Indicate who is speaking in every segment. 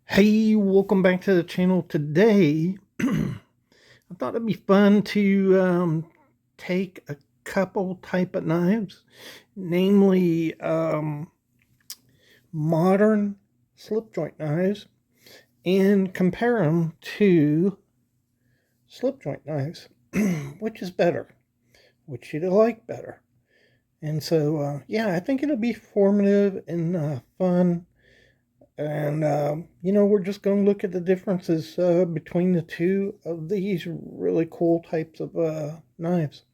Speaker 1: Hey, welcome back to the channel. Today, I thought it'd be fun to take a couple type of knives, namely modern slip joint knives, and compare them to slip joint knives. Which is better? Which you like better? And so, yeah, I think it'll be formative and fun. And, we're just going to look at the differences between the two of these really cool types of knives.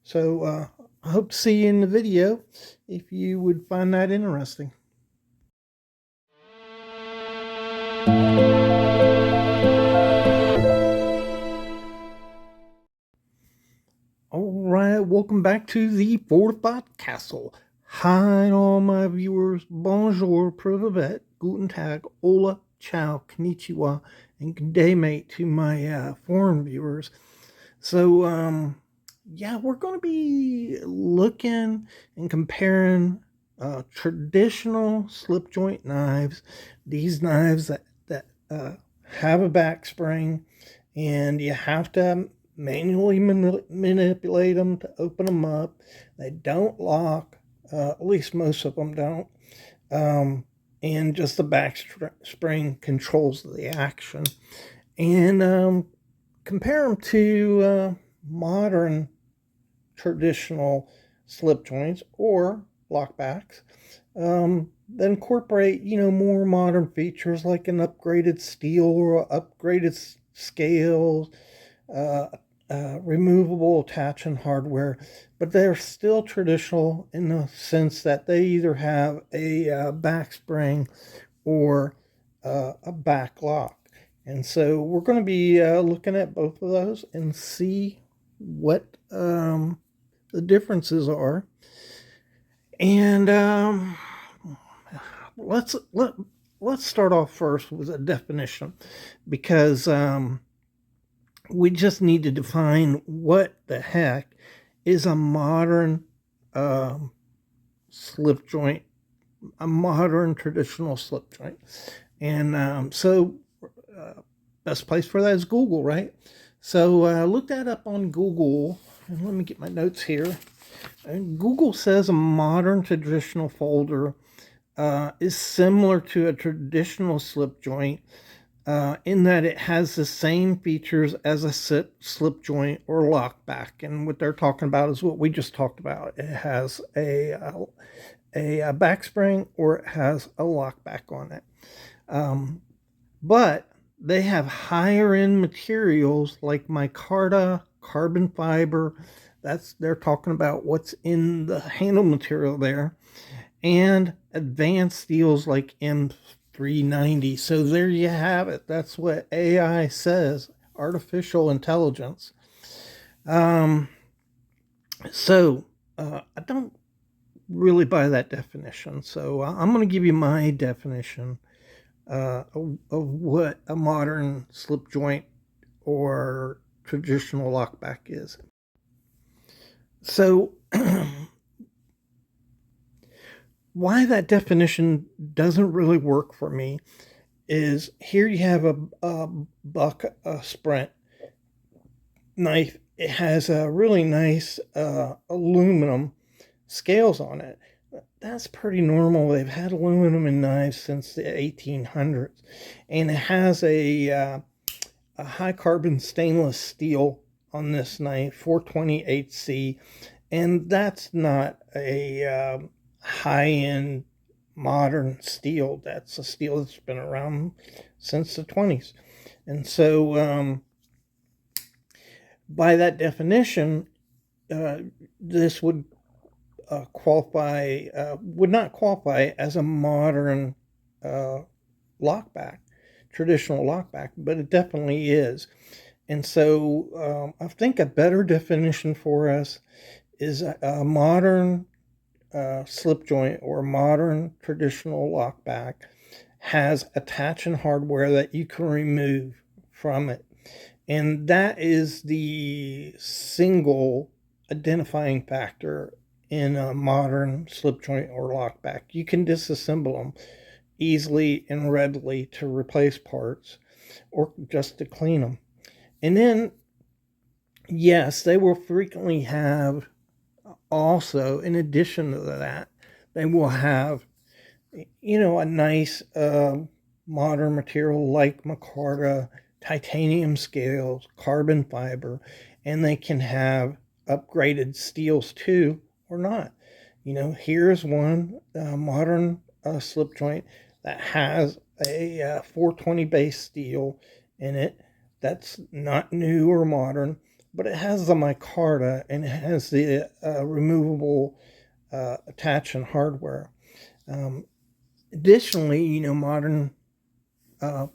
Speaker 1: So I hope to see you in the video if you would find that interesting. All right, welcome back to the Fortified Castle. Hi, all my viewers. Bonjour, privet, guten tag, hola, ciao, konnichiwa, and good day, mate, to my foreign viewers. So, yeah, we're going to be looking and comparing traditional slip joint knives, these knives that have a back spring, and you have to manually manipulate them to open them up. They don't lock, at least most of them don't. And just the back spring controls the action. And compare them to modern traditional slip joints or lockbacks that incorporate, more modern features like an upgraded steel or upgraded scales, uh, removable attaching hardware, but they're still traditional in the sense that they either have a back spring or a back lock. And so we're going to be looking at both of those and see what the differences are. And let's let's start off first with a definition, because we just need to define what the heck is a modern slip joint, a modern traditional slip joint. And best place for that is Google, right? So look that up on Google. And let me get my notes here. And Google says a modern traditional folder is similar to a traditional slip joint in that it has the same features as a slip joint or lockback. And what they're talking about is what we just talked about. It has a back spring or it has a lockback on it. But they have higher end materials like micarta, carbon fiber. They're talking about what's in the handle material there, and advanced steels like M390. So there you have it. That's what AI says, artificial intelligence. So I don't really buy that definition. So I'm going to give you my definition of what a modern slip joint or traditional lockback is. So why that definition doesn't really work for me is here you have a buck sprint knife. It has a really nice aluminum scales on it. That's pretty normal. They've had aluminum in knives since the 1800s, and it has a high carbon stainless steel on this knife, 428C, and that's not a high end modern steel. That's a steel that's been around since the 20s, and so by that definition, this would would not qualify as a modern lockback, traditional lockback, but it definitely is. And so I think a better definition for us is a modern slip joint or modern traditional lockback has attaching hardware that you can remove from it. And that is the single identifying factor in a modern slip joint or lockback. You can disassemble them. easily and readily to replace parts or just to clean them. And then, yes, they will frequently have also, in addition to that, they will have, a nice modern material like micarta, titanium scales, carbon fiber, and they can have upgraded steels too, or not. Here's one modern slip joint that has a 420 base steel in it. That's not new or modern, but it has the micarta and it has the removable attachment hardware. Um, Additionally, modern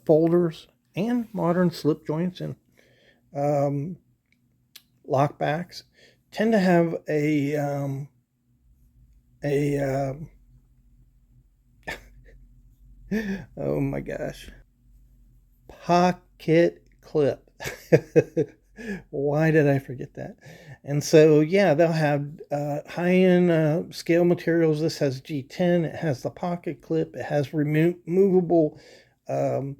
Speaker 1: folders and modern slip joints and um, lockbacks tend to have a oh my gosh, pocket clip. Why did I forget that? And so, yeah, they'll have high-end scale materials. This has G10. It has the pocket clip. It has removable um,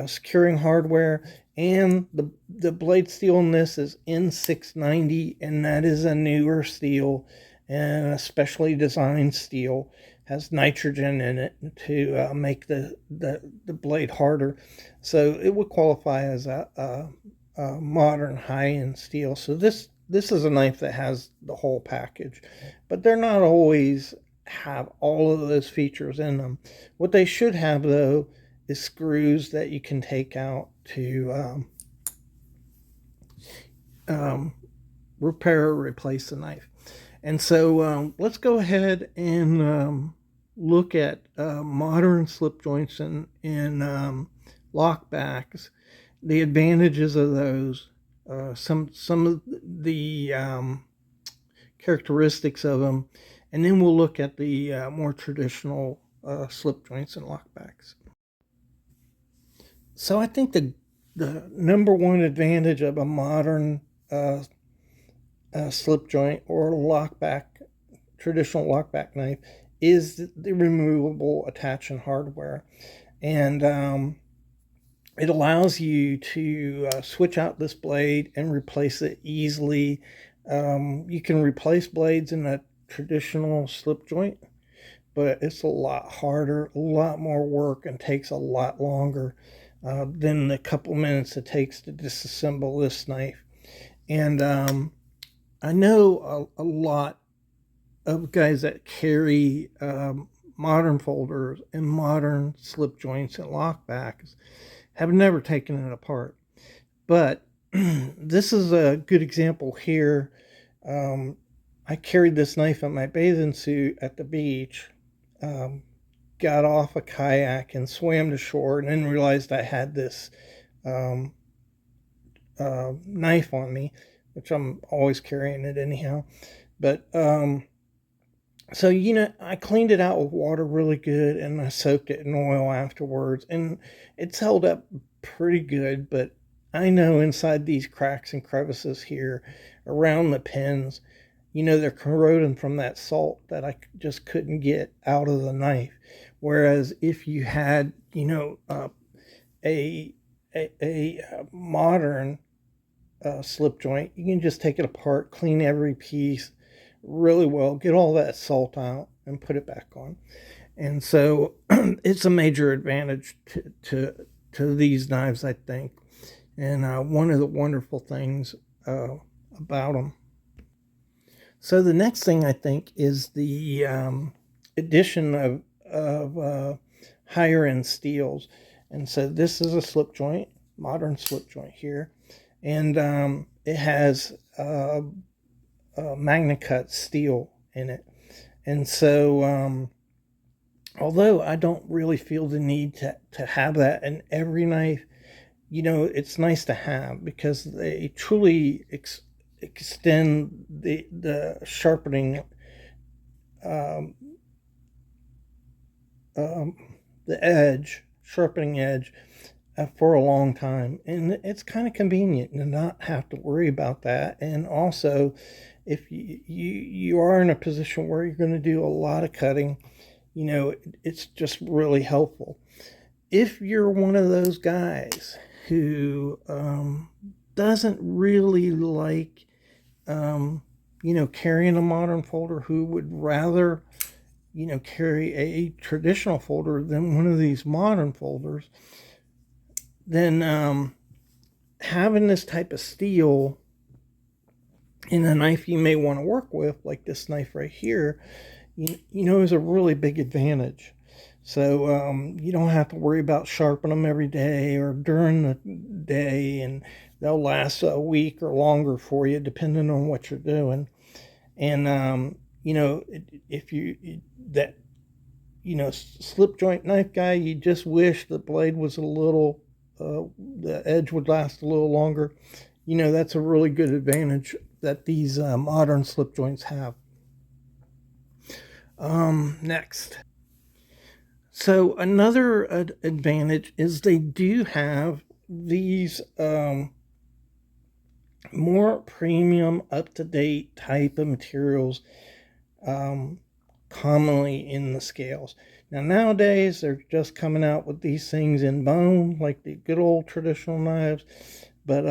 Speaker 1: securing hardware, and the blade steel in this is N690, and that is a newer steel and a specially designed steel. Has nitrogen in it to make the blade harder, so it would qualify as a modern high-end steel. So this is a knife that has the whole package, but they're not always have all of those features in them. What they should have, though, is screws that you can take out to repair or replace the knife. And so let's go ahead and look at modern slip joints and lockbacks, the advantages of those, some of the characteristics of them, and then we'll look at the more traditional slip joints and lockbacks. So I think the number one advantage of a modern slip joint or traditional lockback knife is the removable attachment hardware, and it allows you to switch out this blade and replace it easily. You can replace blades in a traditional slip joint, but it's a lot harder, a lot more work, and takes a lot longer than the couple minutes it takes to disassemble this knife. And I know a lot of guys that carry modern folders and modern slip joints and lockbacks have never taken it apart. But this is a good example here. I carried this knife in my bathing suit at the beach, got off a kayak and swam to shore, and then realized I had this knife on me, which I'm always carrying it anyhow. But so, I cleaned it out with water really good, and I soaked it in oil afterwards, and it's held up pretty good. But I know inside these cracks and crevices here around the pins, they're corroding from that salt that I just couldn't get out of the knife. Whereas if you had, a modern slip joint, you can just take it apart, clean every piece really well, get all that salt out, and put it back on. And so it's a major advantage to these knives, I think, and one of the wonderful things about them. So the next thing I think is the addition of higher end steels. And so this is a slip joint, modern slip joint here, and it has magna-cut steel in it. And so although I don't really feel the need to have that in every knife, it's nice to have because they truly extend the sharpening, the sharpening edge for a long time, and it's kind of convenient to not have to worry about that. And also, if you are in a position where you're going to do a lot of cutting, it's just really helpful. If you're one of those guys who doesn't really like, carrying a modern folder, who would rather, carry a traditional folder than one of these modern folders, then having this type of steel in a knife you may want to work with, like this knife right here, is a really big advantage. So you don't have to worry about sharpening them every day or during the day, and they'll last a week or longer for you, depending on what you're doing. And if you that slip joint knife guy, you just wish the blade was a little, the edge would last a little longer. That's a really good advantage that these modern slip joints have. Next. So another advantage is they do have these more premium, up-to-date type of materials commonly in the scales. Now nowadays they're just coming out with these things in bone, like the good old traditional knives, but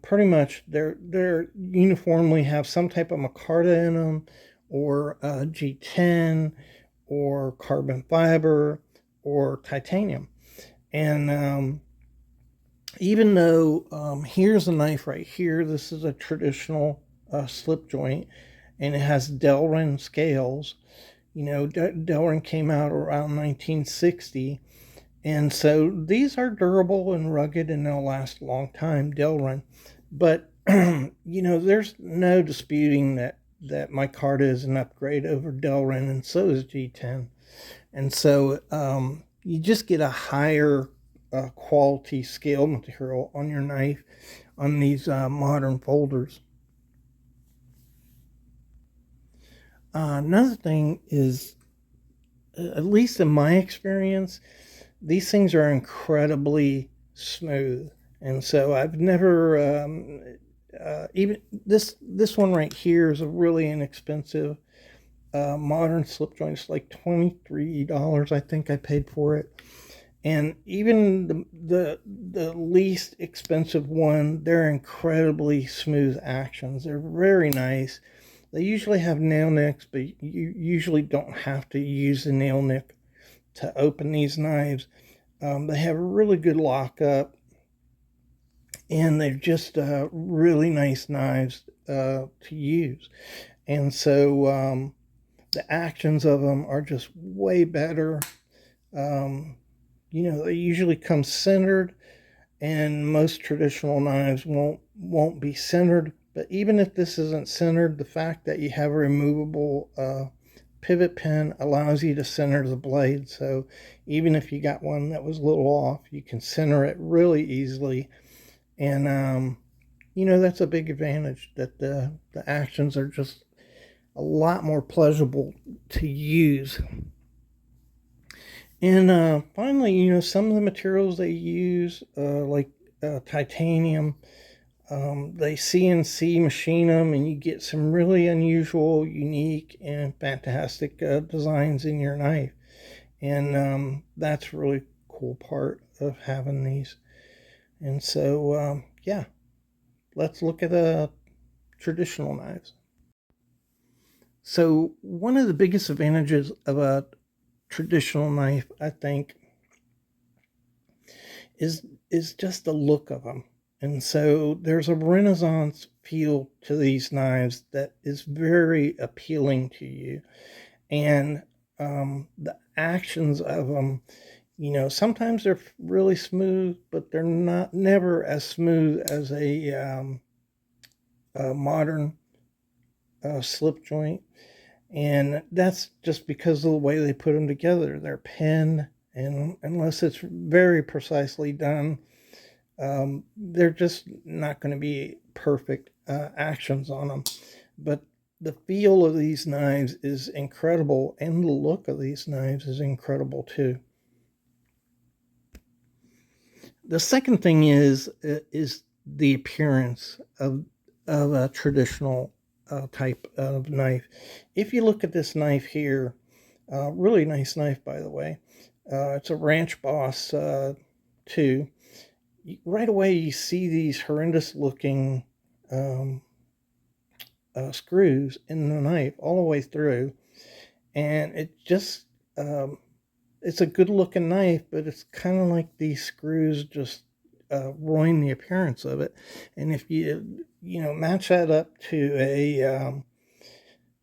Speaker 1: pretty much they're uniformly have some type of micarta in them, or G10, or carbon fiber, or titanium. And even though here's a knife right here, this is a traditional slip joint, and it has Delrin scales. Delrin came out around 1960, and so these are durable and rugged, and they'll last a long time, Delrin. But there's no disputing that micarta is an upgrade over Delrin, and so is G10. And so you just get a higher quality scale material on your knife on these modern folders. Another thing is, at least in my experience, these things are incredibly smooth. And so I've never, even this one right here is a really inexpensive modern slip joint. It's like $23, I think I paid for it. And even the least expensive one, they're incredibly smooth actions. They're very nice. They usually have nail nicks, but you usually don't have to use the nail nick to open these knives. They have a really good lockup, and they're just really nice knives to use. And so the actions of them are just way better. They usually come centered, and most traditional knives won't be centered. But even if this isn't centered, the fact that you have a removable pivot pin allows you to center the blade. So even if you got one that was a little off, you can center it really easily. And that's a big advantage, that the actions are just a lot more pleasurable to use. And finally, some of the materials they use, like titanium, they CNC machine them, and you get some really unusual, unique, and fantastic designs in your knife. And that's a really cool part of having these. And so, yeah, let's look at traditional knives. So one of the biggest advantages of a traditional knife, I think, is just the look of them. And so there's a Renaissance feel to these knives that is very appealing to you. And the actions of them, sometimes they're really smooth, but they're never as smooth as a modern slip joint. And that's just because of the way they put them together. They're pinned, and unless it's very precisely done, they're just not going to be perfect actions on them. But the feel of these knives is incredible, and the look of these knives is incredible too. The second thing is the appearance of a traditional type of knife. If you look at this knife here, Really nice knife, by the way. It's a Ranch Boss 2. Right away, you see these horrendous looking um, screws in the knife all the way through, and um, it's a good looking knife, but it's kind of like these screws just ruin the appearance of it. And if match that up to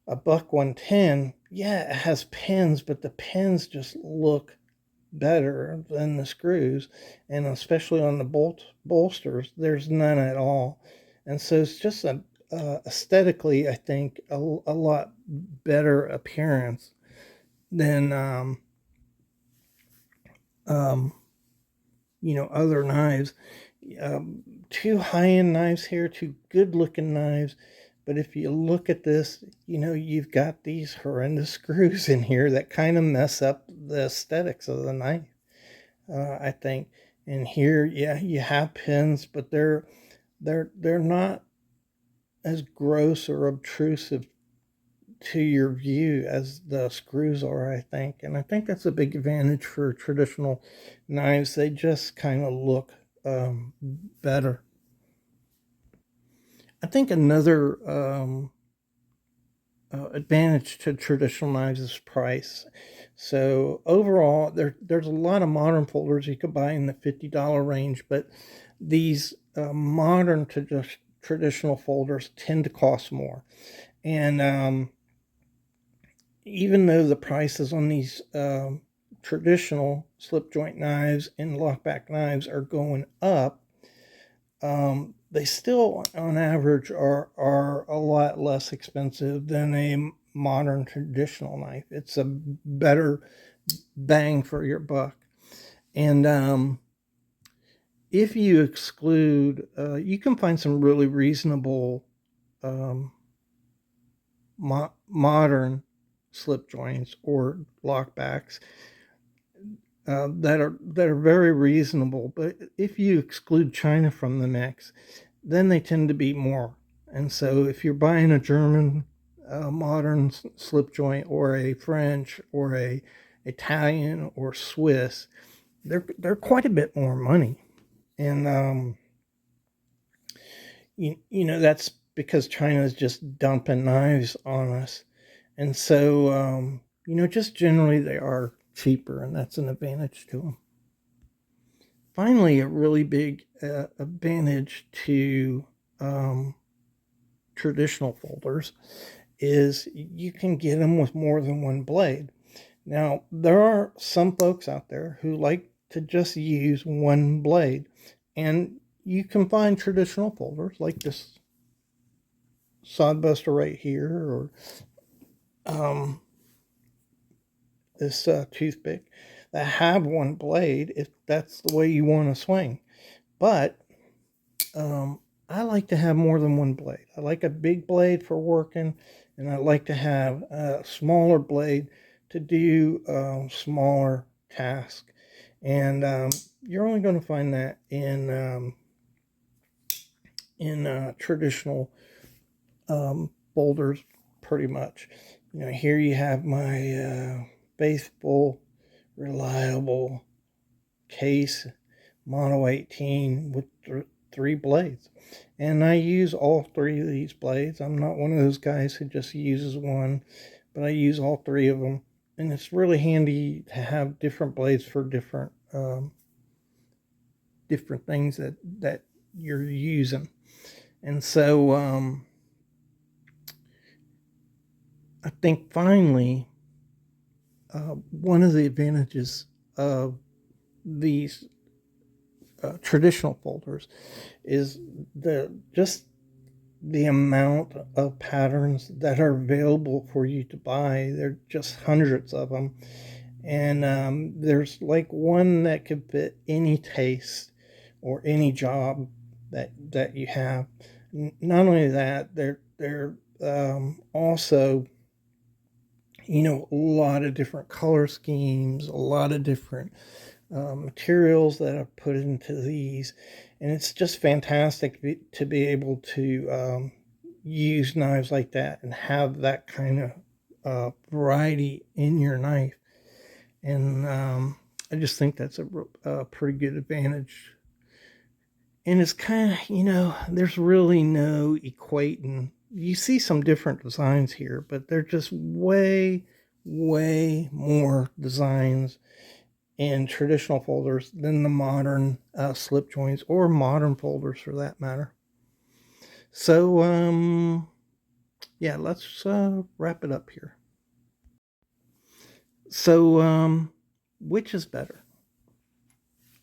Speaker 1: a buck 110, yeah, it has pins, but the pins just look better than the screws, and especially on the bolsters, there's none at all. And so it's just aesthetically, I think, a lot better appearance than um, other knives. Two high-end knives here, two good-looking knives. But if you look at this, you've got these horrendous screws in here that kind of mess up the aesthetics of the knife, I think. And here, yeah, you have pins, but they're not as gross or obtrusive to your view as the screws are, I think. And I think that's a big advantage for traditional knives. They just kind of look better. I think another advantage to traditional knives is price. So overall, there's a lot of modern folders you could buy in the $50 range, but these modern traditional folders tend to cost more. And even though the prices on these traditional slip joint knives and lockback knives are going up, they still, on average, are a lot less expensive than a modern traditional knife. It's a better bang for your buck. And if you exclude, you can find some really reasonable um, modern slip joints or lockbacks that are very reasonable. But if you exclude China from the mix, then they tend to be more. And so if you're buying a German modern slip joint or a French or a Italian or Swiss, they're quite a bit more money. And that's because China is just dumping knives on us. And so just generally they are cheaper, and that's an advantage to them. Finally, a really big advantage to um, traditional folders is you can get them with more than one blade. Now, there are some folks out there who like to just use one blade, and you can find traditional folders like this sodbuster right here, or um, this toothpick that have one blade if that's the way you want to swing. But um, I like to have more than one blade. I like a big blade for working, and I like to have a smaller blade to do smaller tasks. And you're only going to find that in traditional boulders, pretty much. Here you have my faithful, reliable case Mono 18 with three blades. And I use all three of these blades. I'm not one of those guys who just uses one, but I use all three of them. And it's really handy to have different blades for different things that you're using. And so I think finally, one of the advantages of these traditional folders is the amount of patterns that are available for you to buy. There are just hundreds of them, and there's like one that could fit any taste or any job that you have. Not only that, they're also a lot of different color schemes, a lot of different materials that are put into these, and it's just fantastic to be able to use knives like that and have that kind of variety in your knife. And I just think that's a pretty good advantage. And it's kind of, there's really no equating. You see some different designs here, but they're just way, way more designs in traditional folders than the modern slip joints or modern folders for that matter. So, yeah, let's wrap it up here. So, which is better?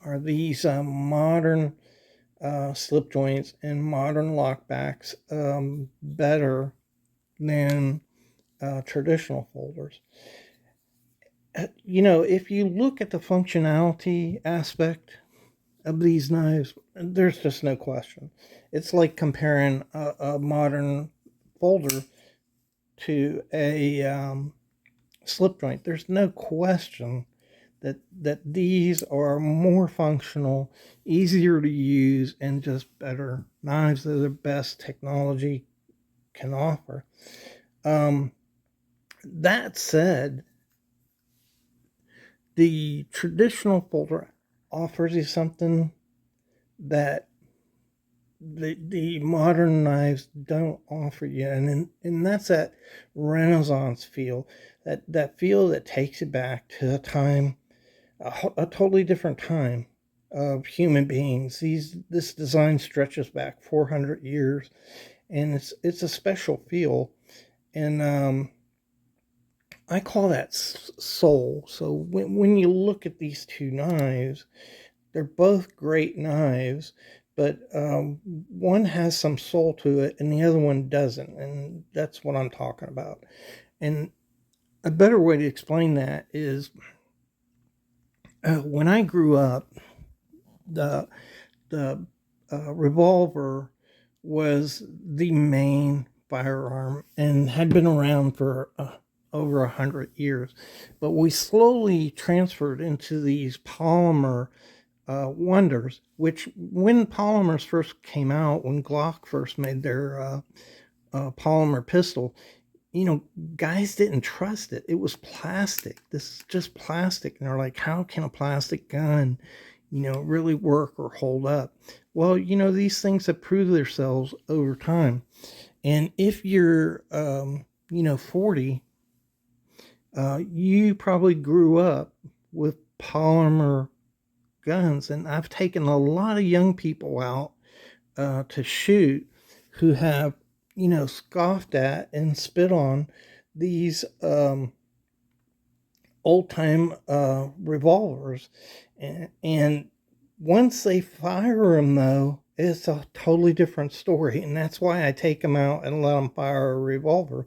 Speaker 1: Are these modern slip joints and modern lockbacks better than traditional folders? If you look at the functionality aspect of these knives, there's just no question. It's like comparing a modern folder to a slip joint. There's no question that these are more functional, easier to use, and just better knives. They're the best technology can offer. That said, the traditional folder offers you something that the modern knives don't offer you, and that's that Renaissance feel, that feel that takes you back to a time, a totally different time of human beings. This design stretches back 400 years, and it's a special feel, and I call that soul. So when you look at these two knives, they're both great knives, but one has some soul to it and the other one doesn't, and that's what I'm talking about. And a better way to explain that is when I grew up, the revolver was the main firearm and had been around for over 100 years, but we slowly transferred into these polymer wonders. Which, when polymers first came out, when Glock first made their polymer pistol, guys didn't trust it. It was plastic. This is just plastic. And they're like, how can a plastic gun, really work or hold up? Well, these things have proved themselves over time. And if you're, 40, you probably grew up with polymer guns. And I've taken a lot of young people out to shoot who have, scoffed at and spit on these old time revolvers. And once they fire them, though, it's a totally different story. And that's why I take them out and let them fire a revolver.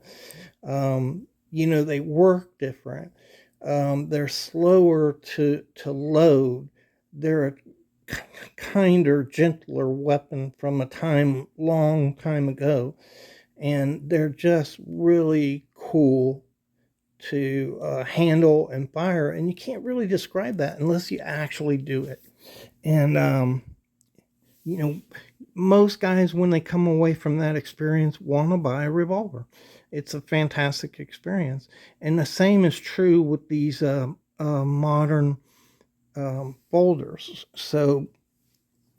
Speaker 1: They work different. They're slower to load. They're a kinder, gentler weapon from a long time ago. And they're just really cool to handle and fire. And you can't really describe that unless you actually do it. And, most guys, when they come away from that experience, want to buy a revolver. It's a fantastic experience. And the same is true with these modern folders. So,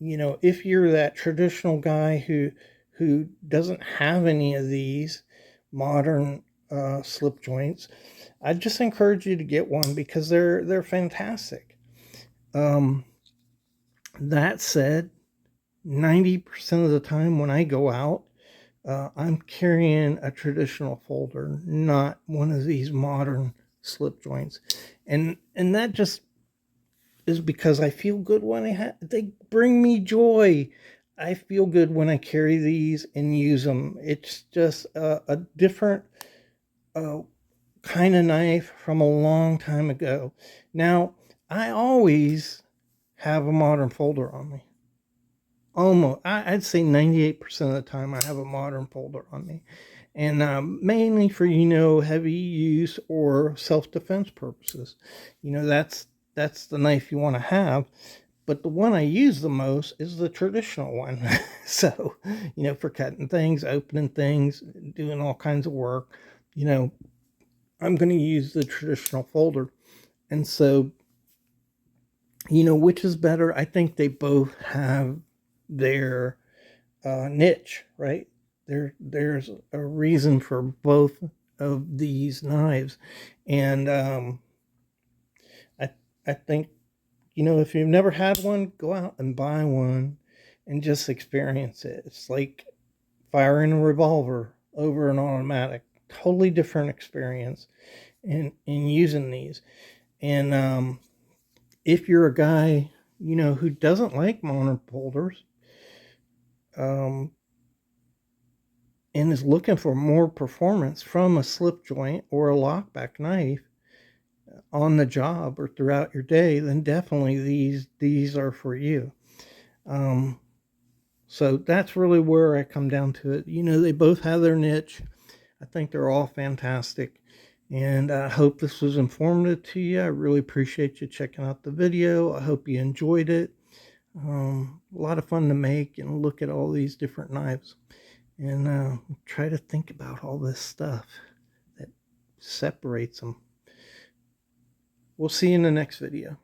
Speaker 1: if you're that traditional guy who doesn't have any of these modern slip joints, I just encourage you to get one because they're fantastic. That said, 90% of the time when I go out, I'm carrying a traditional folder, not one of these modern slip joints, and that just is because I feel good when they bring me joy. I feel good when I carry these and use them. It's just a different kind of knife from a long time ago. Now, I always have a modern folder on me. Almost, I'd say 98% of the time I have a modern folder on me. And mainly for, heavy use or self-defense purposes. That's the knife you want to have. But the one I use the most is the traditional one. So, for cutting things, opening things, doing all kinds of work, I'm going to use the traditional folder. And so, which is better? I think they both have their niche, right? There's a reason for both of these knives. And I, I think, if you've never had one, go out and buy one and just experience it. It's like firing a revolver over an automatic, totally different experience in using these. And if you're a guy, who doesn't like monopholders, um, and is looking for more performance from a slip joint or a lockback knife on the job or throughout your day, then definitely these are for you. Um, so that's really where I come down to it. They both have their niche. I think they're all fantastic. And I hope this was informative to you. I really appreciate you checking out the video. I hope you enjoyed it. A lot of fun to make and look at all these different knives and try to think about all this stuff that separates them. We'll see you in the next video.